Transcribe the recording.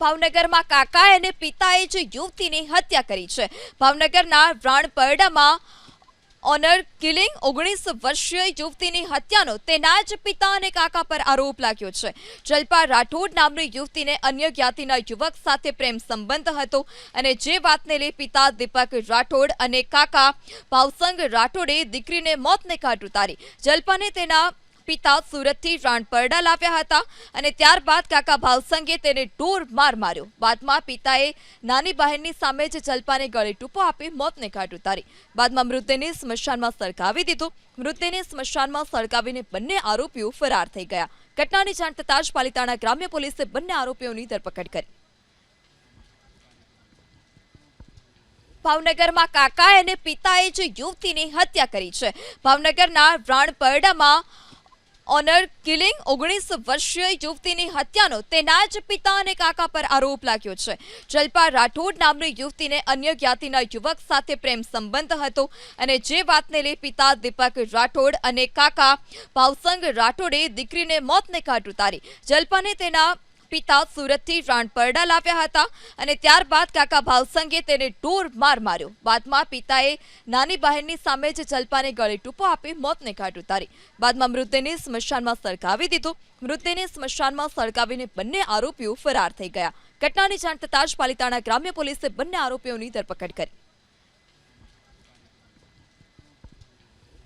ભાવનગરમાં કાકાએ અને પિતાએ જ યુવતીની હત્યા કરી છે। ભાવનગરના રાણપરડામાં ઓનર કિલિંગ 19 વર્ષીય યુવતીની હત્યાનો તેના જ પિતા અને કાકા પર આરોપ લાગ્યો છે। જલ્પા રાઠોડ નામની યુવતીને અન્ય જ્ઞાતિના યુવક સાથે પ્રેમ સંબંધ હતો અને જે વાતને લઈ પિતા દીપક રાઠોડ અને કાકા ભાવસંગ રાઠોડે દીકરીને મોતને ઘાટ ઉતારી। જલ્પાને તેના પિતા સુરતથી રાણપરડા લાવ્યા હતા અને ત્યારબાદ કાકા ભાવસંગે તેને ઢોર માર માર્યો। બાદમાં પિતાએ નાની બહેનની સામે જ જલ્પાને ગળે ટૂંપો આપી મોતને ઘાટ ઉતારી। બાદમાં મૃતદેહને સ્મશાનમાં સળગાવી દીધો। મૃતદેહને સ્મશાનમાં સળગાવીને બંને આરોપીઓ ફરાર થઈ ગયા। ઘટનાની જાણ થતાં જ પાલિતાણા ગ્રામ્ય પોલીસે બંને આરોપીઓની ધરપકડ કરી। ભાવનગરમાં કાકાએ અને પિતાએ જ યુવતીની હત્યા કરી છે। ભાવનગરના રાણપરડામાં ઓનર કિલિંગ 19 વર્ષીય યુવતીની હત્યાનો તેના જ પિતા અને કાકા પર આરોપ લાગ્યો છે। જલ્પા રાઠોડ નામની યુવતીને અન્ય જ્ઞાતિના યુવક સાથે પ્રેમ સંબંધ હતો અને જે વાતને લઈ પિતા દીપક રાઠોડ અને કાકા ભાવસંગ રાઠોડે દીકરીને મોતને ઘાટ ઉતારી। જલ્પાને તેના પિતા સુરતથી રાણપરડા લાવ્યા હતા અને ત્યારબાદ કાકા ભાવસંગે તેને ઢોર માર માર્યો। બાદમાં પિતાએ નાની બહેનની સામે જ જલ્પાને ગળે ટૂંપો આપી મોતને ઘાટ ઉતારી। બાદમાં મૃતદેહને સ્મશાનમાં સળગાવી દીધો। મૃતદેહને સ્મશાનમાં સળગાવીને બંને આરોપીઓ ફરાર થઈ ગયા। ઘટનાની જાણ થતાં જ પાલિતાણા ગ્રામ્ય પોલીસે બંને આરોપીઓની ધરપકડ કરી।